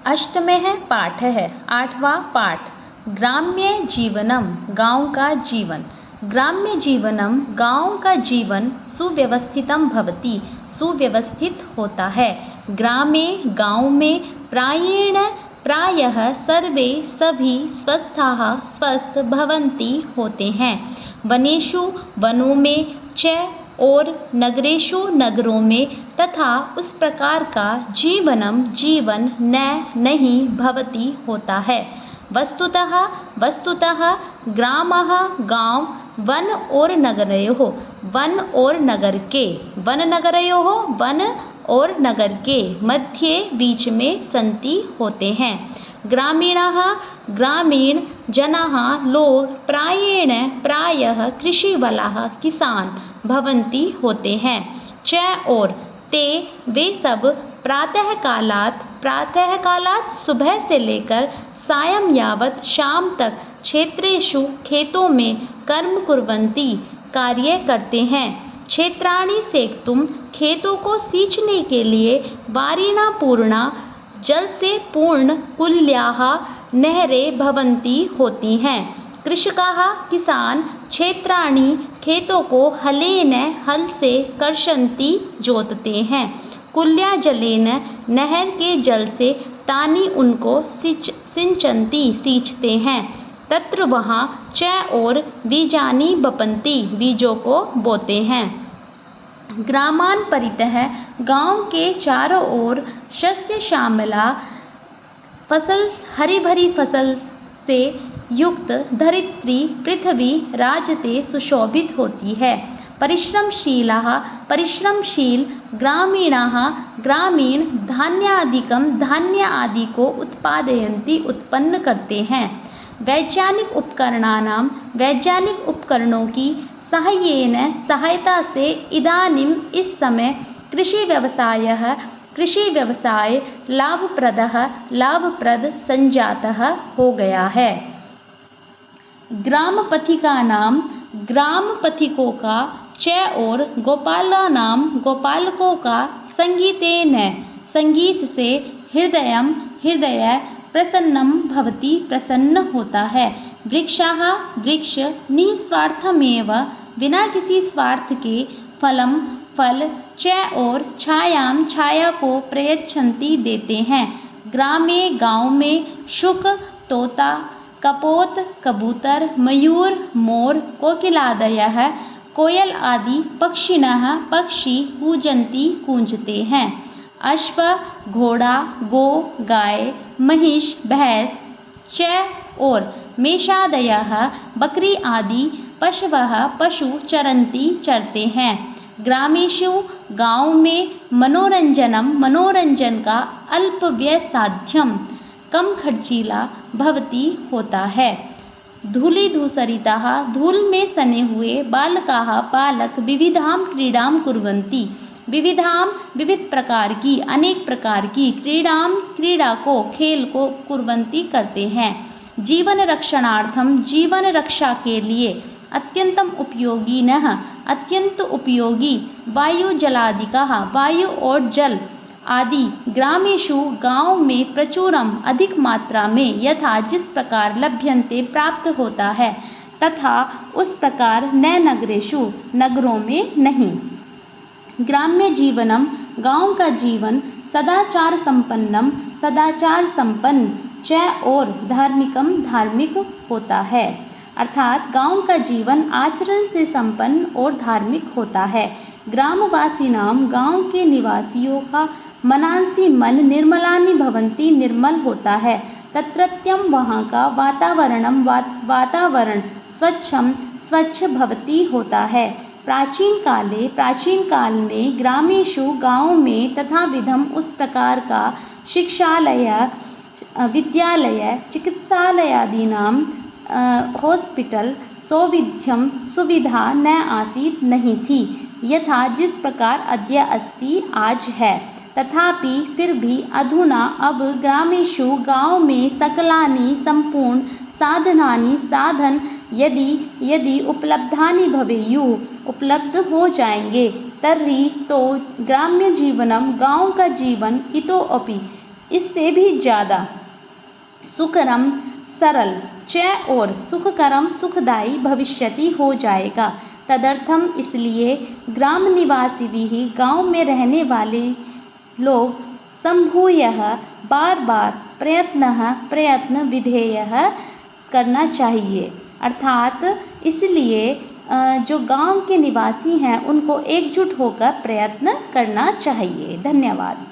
अष्टमः पाठः आठवां पाठ ग्राम्य जीवनम गांव का जीवन। ग्राम्य जीवनम गांव का जीवन सुव्यवस्थितम भवति सुव्यवस्थित होता है। ग्रामे गांव में प्रायः सर्वे सभी स्वस्थाः स्वस्थ भवन्ति होते हैं। वनेषु वनों में च और नगरेषु नगरों में तथा उस प्रकार का जीवन नहीं भवति होता है। वस्तुतः ग्रामः गांव वन और नगर के मध्य बीच में सन्ति होते हैं। ग्रामीण जनाः लोग प्रायः कृषिवलाः किसान भवन्ति होते हैं। च और ते वे सब प्रातः कालात् सुबह से लेकर सायं यावत् शाम तक क्षेत्रेषु खेतों में कर्म कुर्वन्ति कार्य करते हैं। क्षेत्राणि सेक्तुं खेतों को सींचने के लिए वारिणा पूर्णा जल से पूर्ण कुल्याः नहरें भवन्ति होती हैं। कृषकाः किसान क्षेत्राणि खेतों को हलेन हल से कर्षन्ति जोतते हैं। कुल्या जलेन नहर के जल से तानि उनको सिंचन्ति सींचते हैं। तत्र वहाँ च और बीजानि बपन्ति बीजों को बोते हैं। ग्रामान् परितः गांव के चारों ओर शस्य श्यामला फसल हरी भरी फसल से युक्त धरित्री पृथ्वी राजते सुशोभित होती है। परिश्रमशील ग्रामीण धान्य आदि को उत्पादयन्ति उत्पन्न करते हैं। वैज्ञानिक उपकरणों की सहायता से इदानीम इस समय कृषि व्यवसाय लाभप्रद संजातः हो गया है। ग्राम पथिकों का च और गोपालकों का संगीत से हृदय प्रसन्नम भवति प्रसन्न होता है। वृक्ष निस्वार्थमेव बिना किसी स्वार्थ के फल च और छाया को प्रयच्छन्ति देते हैं। गांव में शुक तोता कपोत कबूतर मयूर मोर कोकिलादयः कोयल आदि पक्षी कूजते हैं। अश्व घोड़ा गो गाय महिष भैंस च और मेषादयः बकरी आदि पशु चरते हैं। ग्रामेषु गांव में मनोरंजन का अल्प व्यय साध्यम कम खर्चीला भवति होता है। धूलिधूसरिताः धूल में सने हुए बालक विविधां क्रीडां कुर्वन्ति विविध प्रकार की अनेक प्रकार की क्रीड़ा को खेल को कुर्वन्ति करते हैं। जीवन रक्षा के लिए अत्यंत उपयोगी वायु और जल आदि ग्रामेषु गांव में प्रचुरम अधिक मात्रा में यथा जिस प्रकार लभ्यन्ते प्राप्त होता है तथा उस प्रकार न नगरेषु नगरों में नहीं। ग्राम्य जीवनम गांव का जीवन सदाचार संपन्न च और धार्मिक होता है। अर्थात गांव का जीवन आचरण से संपन्न और धार्मिक होता है। ग्रामवासीनां गांव के निवासियों का मनांसि मन निर्मलानि भवन्ति निर्मल होता है। तत्रत्यं वहाँ का वातावरण स्वच्छ भवति होता है। प्राचीन काल में ग्रामेषु गाँव में तथा विधम उस प्रकार का शिक्षालय विद्यालय चिकित्सालयादीनां हॉस्पिटल सुविधा न आसीत् नहीं थी यथा जिस प्रकार अद्य अस्ति आज है। तथापि फिर भी अधुना अब ग्रामेषु गाँव में सकलानि संपूर्ण साधन यदि उपलब्धानि भवेयुः उपलब्ध हो जाएंगे तर्हि तो ग्राम्य जीवनम गाँव का जीवन इतोपि इससे भी ज़्यादा सुकरम, सरल च और सुखकरम, सुखदायी भविष्यति हो जाएगा। तदर्थम इसलिए ग्राम निवासी भी गांव में रहने वाले लोग संभूयः बार बार प्रयत्न विधेयः करना चाहिए। अर्थात इसलिए जो गांव के निवासी हैं उनको एकजुट होकर प्रयत्न करना चाहिए। धन्यवाद।